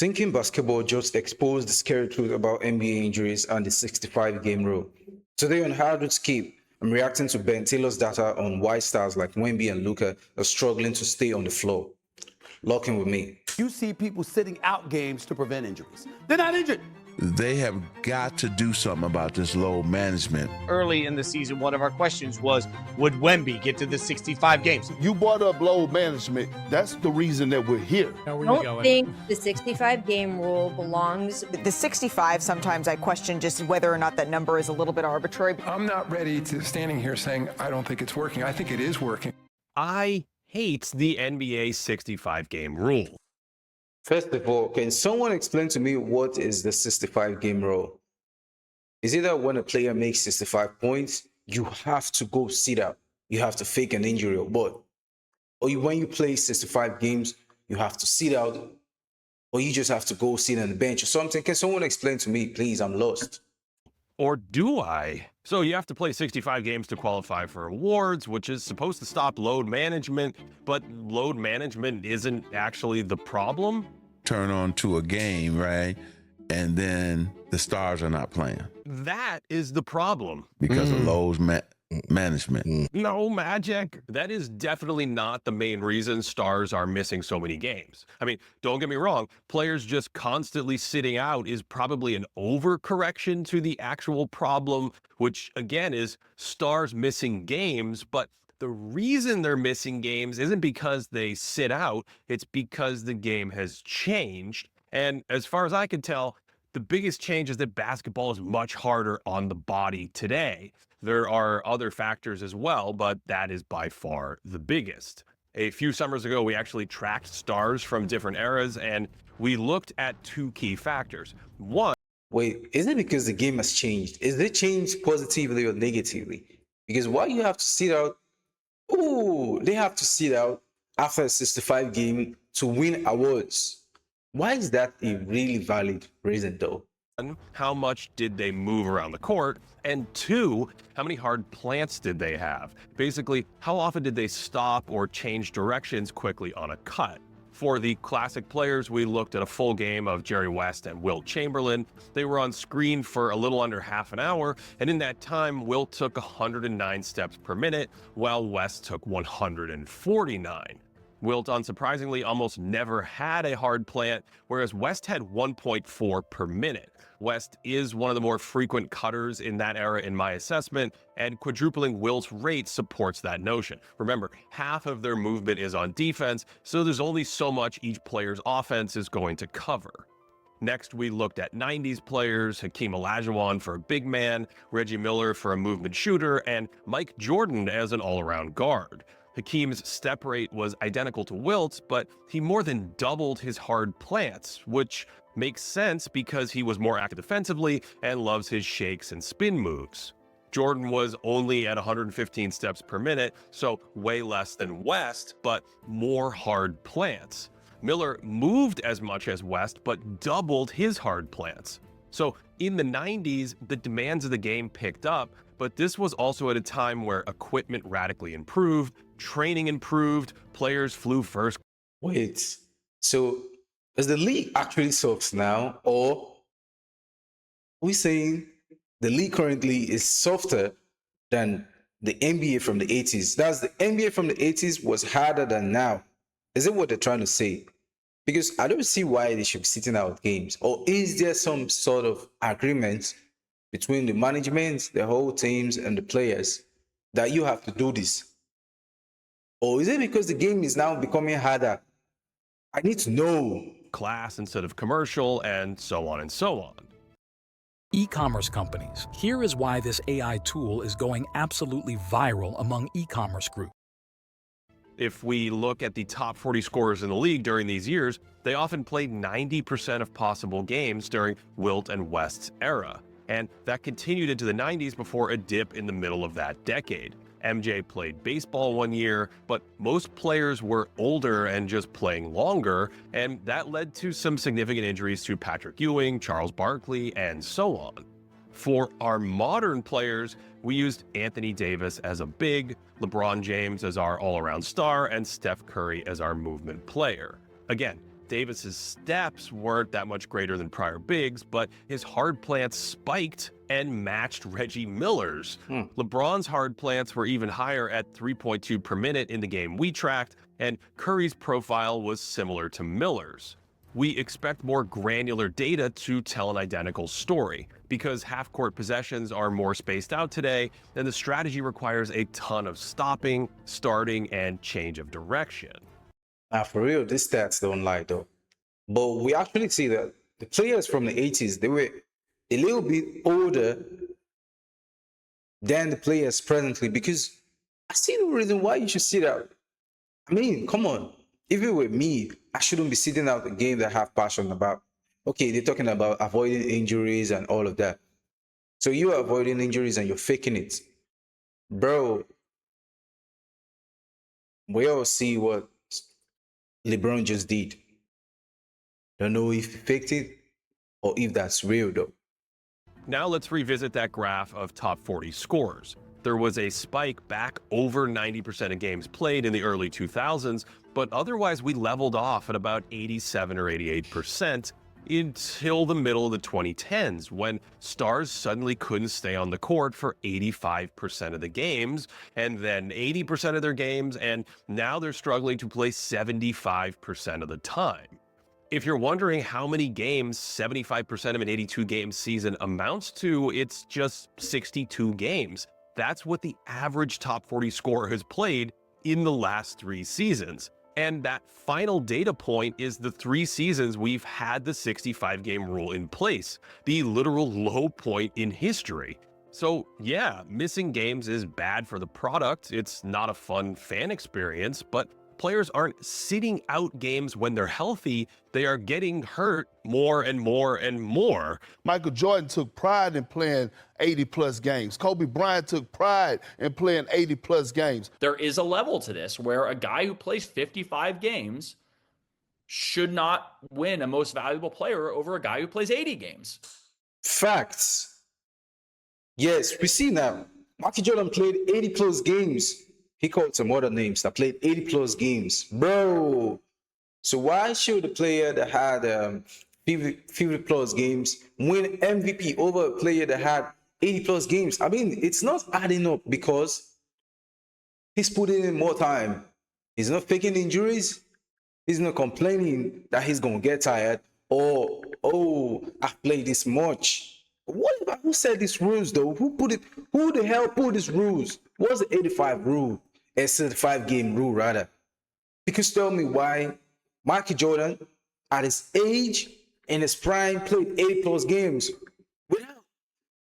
Thinking basketball just exposed the scary truth about NBA injuries and the 65-game rule. Today on Hardwood Skip, I'm reacting to Ben Taylor's data on why stars like Wemby and Luka are struggling to stay on the floor. Lock in with me. You see people sitting out games to prevent injuries. They're not injured. They have got to do something about this load management. Early in the season, one of our questions was, would Wemby get to the 65 games? You brought up load management. That's the reason that we're here. I don't think the 65-game rule belongs. The 65, sometimes I question just whether or not that number is a little bit arbitrary. I'm not ready to standing here saying I don't think it's working. I think it is working. I hate the NBA 65-game rule. First of all, can someone explain to me what is the 65-game rule? Is it that when a player makes 65 points, you have to go sit out? You have to fake an injury or what? Or when you play 65 games, you have to sit out? Or you just have to go sit on the bench or something? Can someone explain to me, please? I'm lost. Or do I? So you have to play 65 games to qualify for awards, which is supposed to stop load management, but load management isn't actually the problem. Turn on to a game, right? And then the stars are not playing. That is the problem. Because of load management. No, Magic. That is definitely not the main reason stars are missing so many games. I mean, don't get me wrong, players just constantly sitting out is probably an overcorrection to the actual problem, which again is stars missing games, but the reason they're missing games isn't because they sit out, it's because the game has changed. And as far as I can tell, the biggest change is that basketball is much harder on the body today. There are other factors as well, but that is by far the biggest. A few summers ago, we actually tracked stars from different eras, and we looked at two key factors. One, wait, is it because the game has changed? Is it changed positively or negatively? Because why you have to sit out? Oh, they have to sit out after a 65 game to win awards. Why is that a really valid reason though? How much did they move around the court? And two, how many hard plants did they have? Basically, how often did they stop or change directions quickly on a cut? For the classic players, we looked at a full game of Jerry West and Wilt Chamberlain. They were on screen for a little under half an hour, and in that time, Wilt took 109 steps per minute, while West took 149. Wilt, unsurprisingly, almost never had a hard plant, whereas West had 1.4 per minute. West is one of the more frequent cutters in that era in my assessment, and quadrupling Wilt's rate supports that notion. Remember, half of their movement is on defense, so there's only so much each player's offense is going to cover. Next, we looked at 90s players, Hakeem Olajuwon for a big man, Reggie Miller for a movement shooter, and Mike Jordan as an all-around guard. Hakeem's step rate was identical to Wilt's, but he more than doubled his hard plants, which makes sense because he was more active defensively and loves his shakes and spin moves. Jordan was only at 115 steps per minute, so way less than West, but more hard plants. Miller moved as much as West, but doubled his hard plants. So in the 90s, the demands of the game picked up, but this was also at a time where equipment radically improved, training improved, players flew first. Wait, so is the league actually sucks now, or are we saying the league currently is softer than the NBA from the 80s? That's the NBA from the 80s was harder than now. Is it what they're trying to say? Because I don't see why they should be sitting out games. Or is there some sort of agreement between the management, the whole teams, and the players that you have to do this? Or is it because the game is now becoming harder? I need to know. Class instead of commercial, and so on and so on. E-commerce companies. Here is why this AI tool is going absolutely viral among e-commerce groups. If we look at the top 40 scorers in the league during these years, they often played 90% of possible games during Wilt and West's era. And that continued into the 90s before a dip in the middle of that decade. MJ played baseball one year, but most players were older and just playing longer, and that led to some significant injuries to Patrick Ewing, Charles Barkley, and so on. For our modern players, we used Anthony Davis as a big, LeBron James as our all-around star, and Steph Curry as our movement player. Again, Davis's steps weren't that much greater than prior bigs, but his hard plants spiked and matched Reggie Miller's. LeBron's hard plants were even higher at 3.2 per minute in the game we tracked, and Curry's profile was similar to Miller's. We expect more granular data to tell an identical story. Because half-court possessions are more spaced out today, then the strategy requires a ton of stopping, starting, and change of direction. Now, for real, these stats don't lie, though. But we actually see that the players from the 80s, they were a little bit older than the players presently, because I see no reason why you should sit out. I mean, come on. If it were me, I shouldn't be sitting out a game that I have passion about. Okay, they're talking about avoiding injuries and all of that. So you are avoiding injuries and you're faking it. Bro, we all see what LeBron just did. Don't know if he faked it or if that's real, though. Now let's revisit that graph of top 40 scores. There was a spike back over 90% of games played in the early 2000s, but otherwise we leveled off at about 87 or 88% until the middle of the 2010s, when stars suddenly couldn't stay on the court for 85% of the games, and then 80% of their games, and now they're struggling to play 75% of the time. If you're wondering how many games 75% of an 82-game season amounts to, it's just 62 games. That's what the average top 40 scorer has played in the last 3 seasons. And that final data point is the 3 seasons we've had the 65-game rule in place, the literal low point in history. So yeah, missing games is bad for the product. It's not a fun fan experience, but players aren't sitting out games when they're healthy. They are getting hurt more and more and more. Michael Jordan took pride in playing 80-plus games. Kobe Bryant took pride in playing 80-plus games. There is a level to this where a guy who plays 55 games should not win a most valuable player over a guy who plays 80 games. Facts. Yes, we see now. Michael Jordan played 80-plus games. He called some other names that played 80-plus games. Bro, so why should a player that had 50-plus games win MVP over a player that had 80-plus games? I mean, it's not adding up because he's putting in more time. He's not faking injuries. He's not complaining that he's going to get tired or, oh, I've played this much. Who said these rules, though? Who the hell put these rules? What's the 85 rule? A 75-game rule, rather. Because tell me why Michael Jordan, at his age, in his prime, played 80-plus games.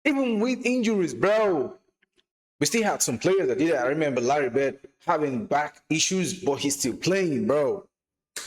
Even with injuries, bro. We still had some players that did it. I remember Larry Bird having back issues, but he's still playing, bro.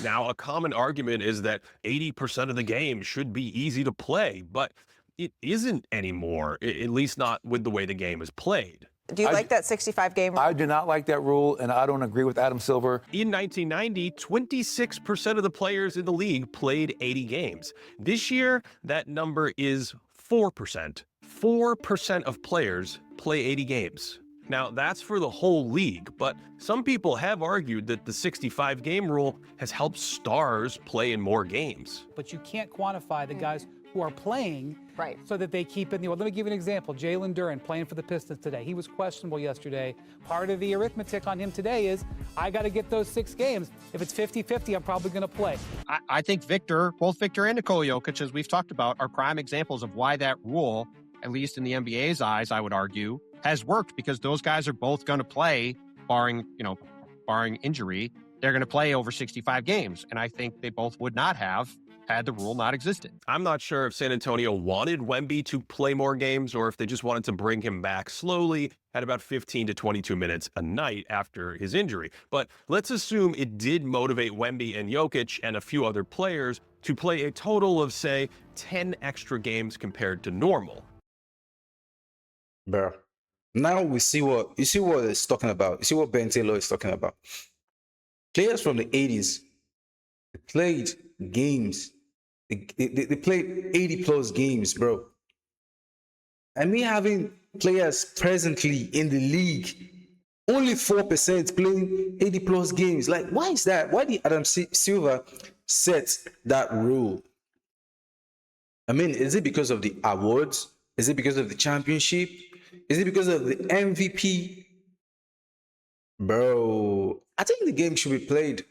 Now, a common argument is that 80% of the game should be easy to play, but it isn't anymore, at least not with the way the game is played. Do you like that 65-game rule? I do not like that rule, and I don't agree with Adam Silver. In 1990, 26% of the players in the league played 80 games. This year, that number is 4%. 4% of players play 80 games. Now, that's for the whole league, but some people have argued that the 65-game rule has helped stars play in more games. But you can't quantify the guys who are playing so that they keep in the... Well, let me give you an example. Jalen Duren playing for the Pistons today. He was questionable yesterday. Part of the arithmetic on him today is, I got to get those 6 games. If it's 50-50, I'm probably going to play. I think both Victor and Nikola Jokic, as we've talked about, are prime examples of why that rule, at least in the NBA's eyes, I would argue, has worked, because those guys are both going to play, barring injury, they're going to play over 65 games. And I think they both would not have had the rule not existed. I'm not sure if San Antonio wanted Wemby to play more games or if they just wanted to bring him back slowly at about 15 to 22 minutes a night after his injury. But let's assume it did motivate Wemby and Jokic and a few other players to play a total of, say, 10 extra games compared to normal. Bro, now you see what it's talking about. You see what Ben Taylor is talking about. Players from the 80s, they played games. They played 80-plus games, bro. And me having players presently in the league, only 4% playing 80-plus games. Like, why is that? Why did Adam Silver set that rule? I mean, is it because of the awards? Is it because of the championship? Is it because of the MVP? Bro, I think the game should be played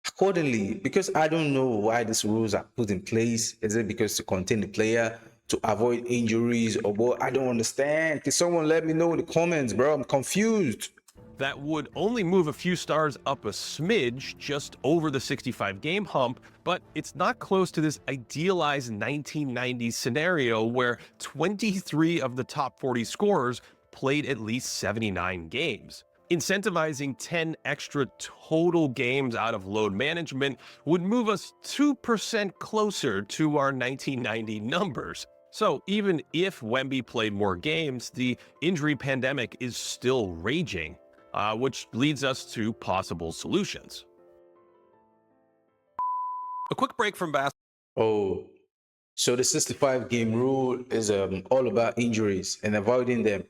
accordingly, because I don't know why these rules are put in place. Is it because to contain the player, to avoid injuries, or what? I don't understand. Can someone let me know in the comments, bro? I'm confused. That would only move a few stars up a smidge, just over the 65 game hump, but it's not close to this idealized 1990s scenario where 23 of the top 40 scorers played at least 79 games. Incentivizing 10 extra total games out of load management would move us 2% closer to our 1990 numbers. So even if Wemby played more games, the injury pandemic is still raging. Which leads us to possible solutions. A quick break from basketball. Oh, so the 65 game rule is all about injuries and avoiding them.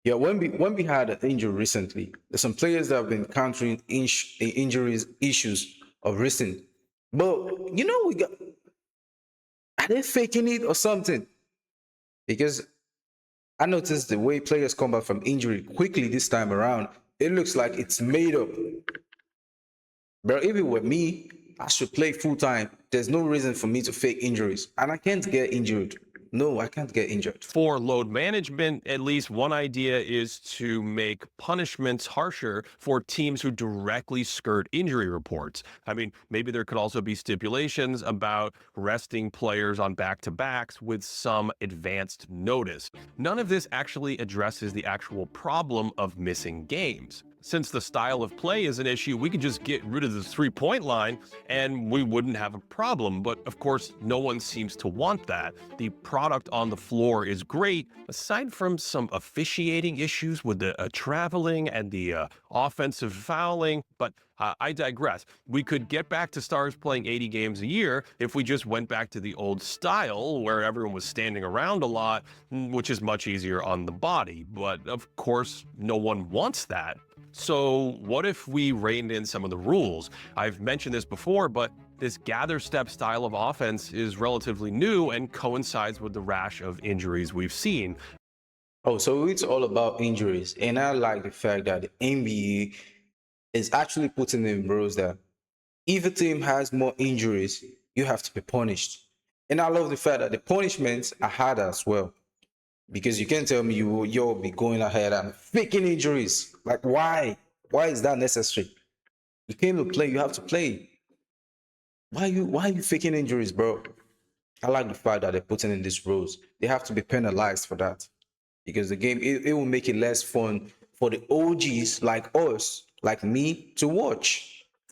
Yeah, Wemby had an injury recently. There's some players that have been encountering injuries issues of recent. But are they faking it or something? Because I noticed the way players come back from injury quickly this time around, it looks like it's made up. But if it were me, I should play full time. There's no reason for me to fake injuries. And I can't get injured. No, I can't get injured. For load management, at least one idea is to make punishments harsher for teams who directly skirt injury reports. I mean, maybe there could also be stipulations about resting players on back-to-backs with some advanced notice. None of this actually addresses the actual problem of missing games. Since the style of play is an issue, we could just get rid of the three-point line and we wouldn't have a problem. But of course, no one seems to want that. The product on the floor is great, aside from some officiating issues with the traveling and the offensive fouling. But I digress. We could get back to stars playing 80 games a year if we just went back to the old style where everyone was standing around a lot, which is much easier on the body. But of course, no one wants that. So what if we reined in some of the rules? I've mentioned this before, but this gather step style of offense is relatively new and coincides with the rash of injuries we've seen. Oh, so it's all about injuries. And I like the fact that the NBA is actually putting in rules that if a team has more injuries, you have to be punished. And I love the fact that the punishments are harder as well. Because you can't tell me you'll be going ahead and faking injuries. Like, why? Why is that necessary? You came to play, you have to play. Why are you faking injuries, bro? I like the fact that they're putting in these rules. They have to be penalized for that. Because the game, it will make it less fun for the OGs like us, like me, to watch.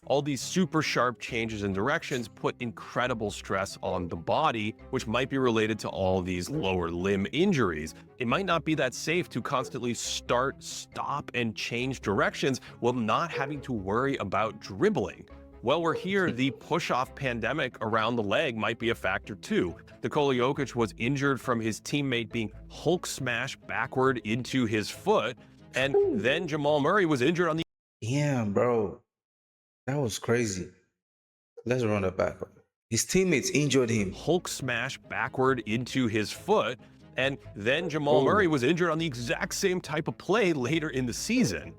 All these super sharp changes in directions put incredible stress on the body, which might be related to all these lower limb injuries. It might not be that safe to constantly start, stop, and change directions while not having to worry about dribbling. While we're here, the push-off pandemic around the leg might be a factor too. Nikola Jokic was injured from his teammate being Hulk smashed backward into his foot, and then Jamal Murray was injured on the— Yeah, bro. That was crazy. Let's run it back. His teammates injured him. Hulk smash backward into his foot, and then Jamal Murray was injured on the exact same type of play later in the season.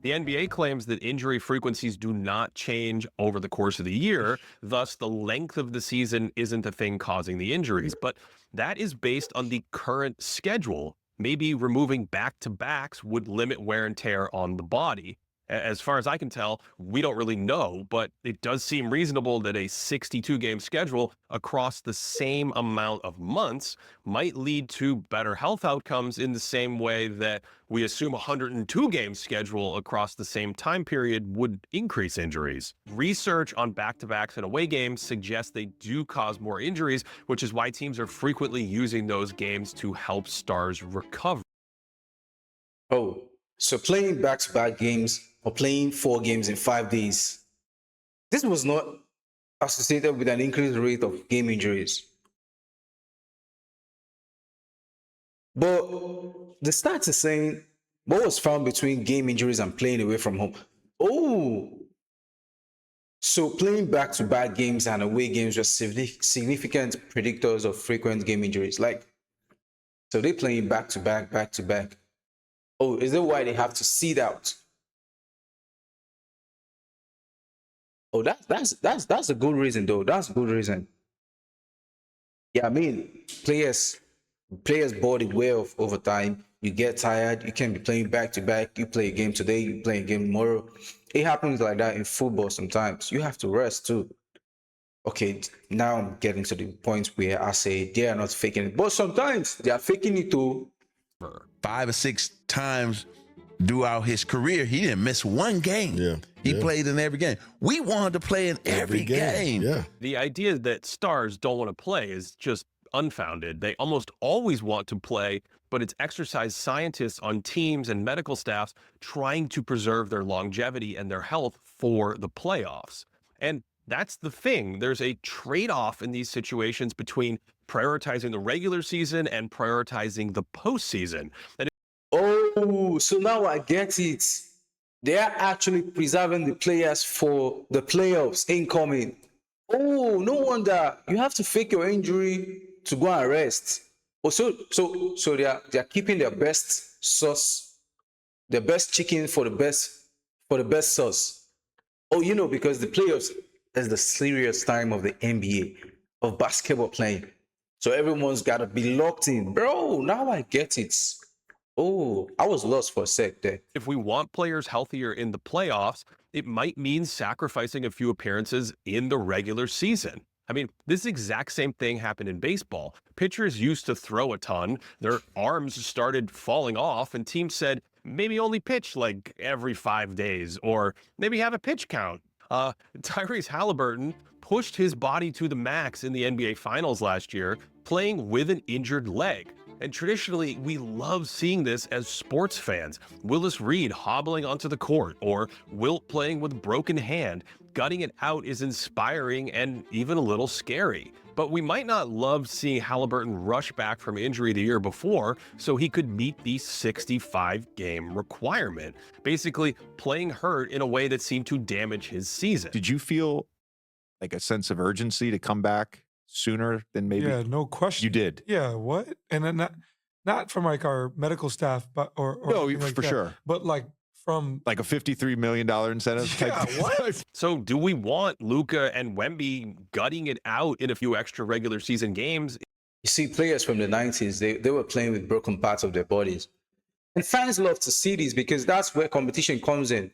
The NBA claims that injury frequencies do not change over the course of the year, thus the length of the season isn't the thing causing the injuries, but that is based on the current schedule. Maybe removing back-to-backs would limit wear and tear on the body. As far as I can tell, we don't really know, but it does seem reasonable that a 62-game schedule across the same amount of months might lead to better health outcomes in the same way that we assume a 102-game schedule across the same time period would increase injuries. Research on back-to-backs and away games suggests they do cause more injuries, which is why teams are frequently using those games to help stars recover. Oh, so playing back-to-back games or playing 4 games in 5 days, this was not associated with an increased rate of game injuries. But the stats is saying what was found between game injuries and playing away from home. Oh, So playing back-to-back games and away games were significant predictors of frequent game injuries. Like, so they're playing back-to-back, back-to-back. Oh, is that why they have to sit out? Oh, that's a good reason, though. That's a good reason. Yeah, I mean, players body wear off over time. You get tired. You can't be playing back-to-back. You play a game today, you play a game tomorrow. It happens like that in football sometimes. You have to rest too. Okay, now I'm getting to the point where I say they are not faking it. But sometimes they are faking it too. 5 or 6 times throughout his career, he didn't miss one game. Yeah. He played in every game. We wanted to play in every game. Yeah. The idea that stars don't want to play is just unfounded. They almost always want to play, but it's exercise scientists on teams and medical staffs trying to preserve their longevity and their health for the playoffs. And that's the thing. There's a trade-off in these situations between prioritizing the regular season and prioritizing the postseason. And Oh, so now I get it. They are actually preserving the players for the playoffs incoming. Oh, no wonder you have to fake your injury to go and rest. Oh, so they are keeping their best sauce, their best chicken for the best sauce. Oh, you know, because the playoffs is the serious time of the NBA, of basketball playing. So everyone's got to be locked in. Bro, now I get it. Oh, I was lost for a sec there. if we want players healthier in the playoffs, it might mean sacrificing a few appearances in the regular season. I mean, this exact same thing happened in baseball. Pitchers used to throw a ton, their arms started falling off, and teams said, maybe only pitch like every 5 days, or maybe have a pitch count. Tyrese Halliburton pushed his body to the max in the NBA Finals last year, playing with an injured leg. And traditionally, we love seeing this as sports fans. Willis Reed hobbling onto the court, or Wilt playing with a broken hand. Gutting it out is inspiring and even a little scary. But we might not love seeing Halliburton rush back from injury the year before so he could meet the 65-game requirement, basically playing hurt in a way that seemed to damage his season. Did you feel like a sense of urgency to come back sooner than maybe? Yeah, no question. You did. Yeah, what? And then not from like our medical staff, but or No, anything like for that, sure. but like from Like a $53 million incentive type Yeah, thing? what? So do we want Luka and Wemby gutting it out in a few extra regular season games? You see, players from the 90s, they were playing with broken parts of their bodies. And fans love to see this because that's where competition comes in.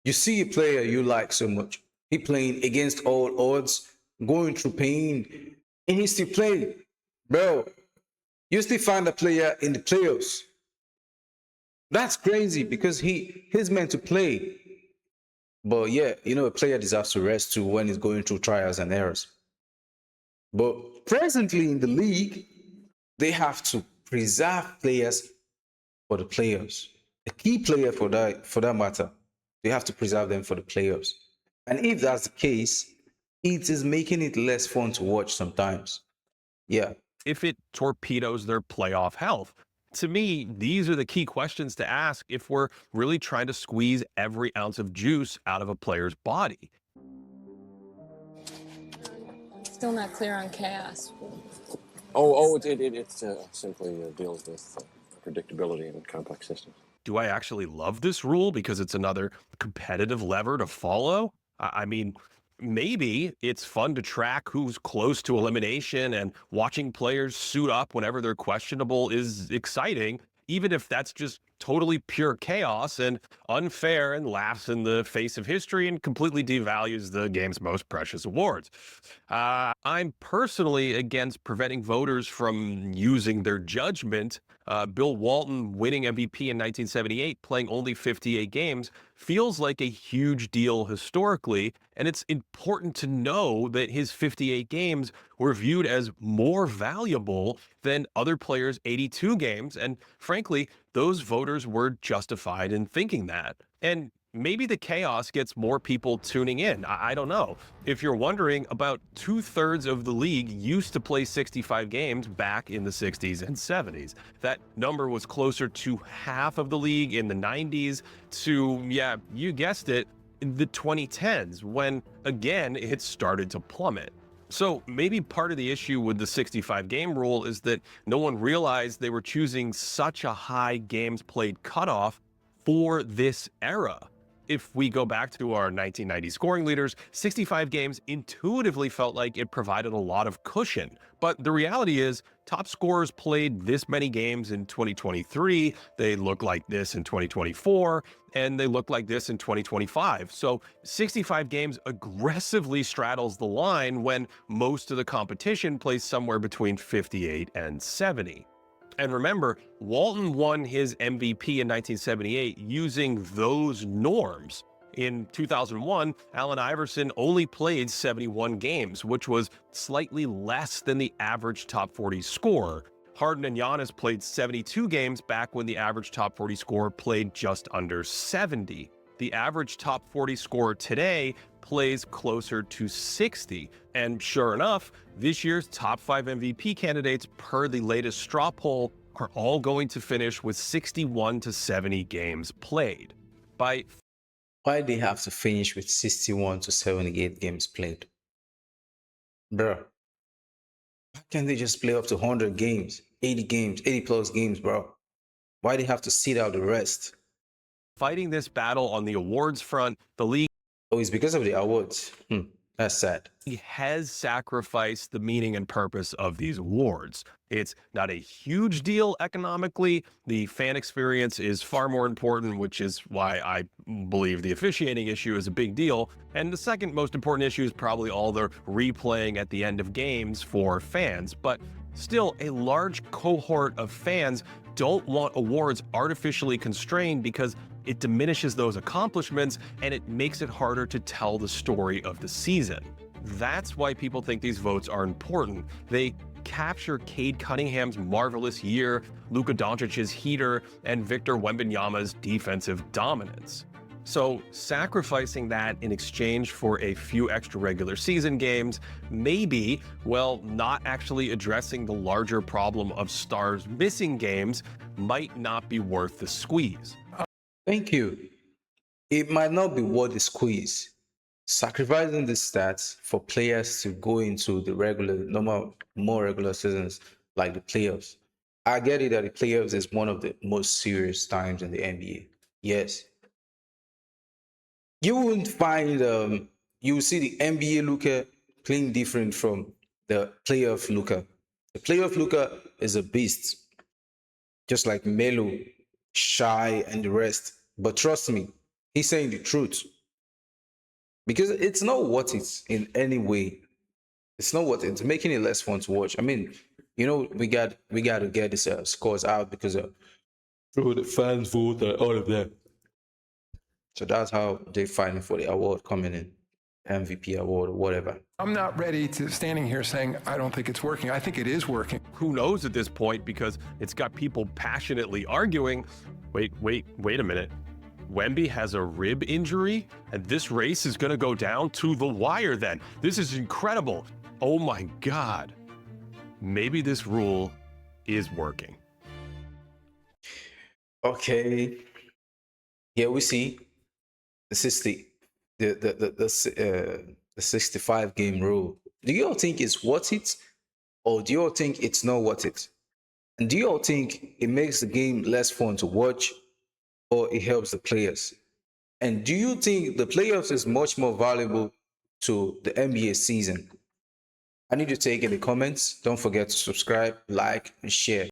You see a player you like so much. He playing against all odds, going through pain, and he still playing. Bro, you still find a player in the playoffs. That's crazy because he's meant to play. But yeah, you know, a player deserves to rest too when he's going through trials and errors. But presently in the league, they have to preserve players for the playoffs. A key player for that matter, they have to preserve them for the playoffs. And if that's the case, it is making it less fun to watch sometimes. Yeah. If it torpedoes their playoff health. To me, these are the key questions to ask if we're really trying to squeeze every ounce of juice out of a player's body. Still not clear on chaos. It simply deals with predictability in complex systems. Do I actually love this rule because it's another competitive lever to follow? I mean, maybe it's fun to track who's close to elimination, and watching players suit up whenever they're questionable is exciting, even if that's just totally pure chaos and unfair and laughs in the face of history and completely devalues the game's most precious awards. I'm personally against preventing voters from using their judgment. Bill Walton winning MVP in 1978, playing only 58 games, feels like a huge deal historically, and it's important to know that his 58 games were viewed as more valuable than other players' 82 games, and frankly, those voters were justified in thinking that. And maybe the chaos gets more people tuning in. I don't know. If you're wondering, about 2/3 of the league used to play 65 games back in the 60s and 70s. That number was closer to half of the league in the 90s to, yeah, you guessed it, the 2010s, when again it started to plummet. So maybe part of the issue with the 65 game rule is that no one realized they were choosing such a high games played cutoff for this era. If we go back to our 1990 scoring leaders, 65 games intuitively felt like it provided a lot of cushion. But the reality is, top scorers played this many games in 2023, they look like this in 2024, and they look like this in 2025. So 65 games aggressively straddles the line when most of the competition plays somewhere between 58 and 70. And remember, Walton won his MVP in 1978 using those norms. In 2001, Allen Iverson only played 71 games, which was slightly less than the average top 40 scorer. Harden and Giannis played 72 games back when the average top 40 scorer played just under 70. The average top 40 scorer today plays closer to 60. And sure enough, this year's top 5 MVP candidates per the latest straw poll are all going to finish with 61 to 70 games played. Why they have to finish with 61 to 78 games played? Bro, why can't they just play up to 100 games, 80 plus games, bro? Why they have to sit out the rest? Fighting this battle on the awards front, the league it's because of the awards. That's sad. Has sacrificed the meaning and purpose of these awards. It's not a huge deal economically. The fan experience is far more important, which is why I believe the officiating issue is a big deal. And the second most important issue is probably all the replaying at the end of games for fans. But still, a large cohort of fans don't want awards artificially constrained because it diminishes those accomplishments and it makes it harder to tell the story of the season. That's why people think these votes are important. They capture Cade Cunningham's marvelous year, Luka Doncic's heater, and Victor Wembanyama's defensive dominance. So sacrificing that in exchange for a few extra regular season games, maybe, well, not actually addressing the larger problem of stars missing games, might not be worth the squeeze. Thank you. It might not be worth the squeeze. Sacrificing the stats for players to go into the more regular seasons like the playoffs. I get it that the playoffs is one of the most serious times in the NBA. Yes. You wouldn't find, you will see the NBA Luka playing different from the playoff Luka. The playoff Luka is a beast. Just like Melo, Shy, and the rest. But trust me, he's saying the truth. Because it's not what it's in any way. It's not what it's making it less fun to watch. I mean, you know, we got to get this scores out because through the fans vote and all of that. So that's how they're fighting for the award coming in, MVP award or whatever. I'm not ready to standing here saying I don't think it's working. I think it is working. Who knows at this point, because it's got people passionately arguing. Wait a minute. Wemby has a rib injury, and this race is going to go down to the wire then. This is incredible. Oh my God. Maybe this rule is working. Okay. Here we see the 65 game rule. Do you all think it's worth it, or do you all think it's not worth it? And do you all think it makes the game less fun to watch, or it helps the players? And do you think the playoffs is much more valuable to the NBA season? I need to take in the comments. Don't forget to subscribe, like, and share.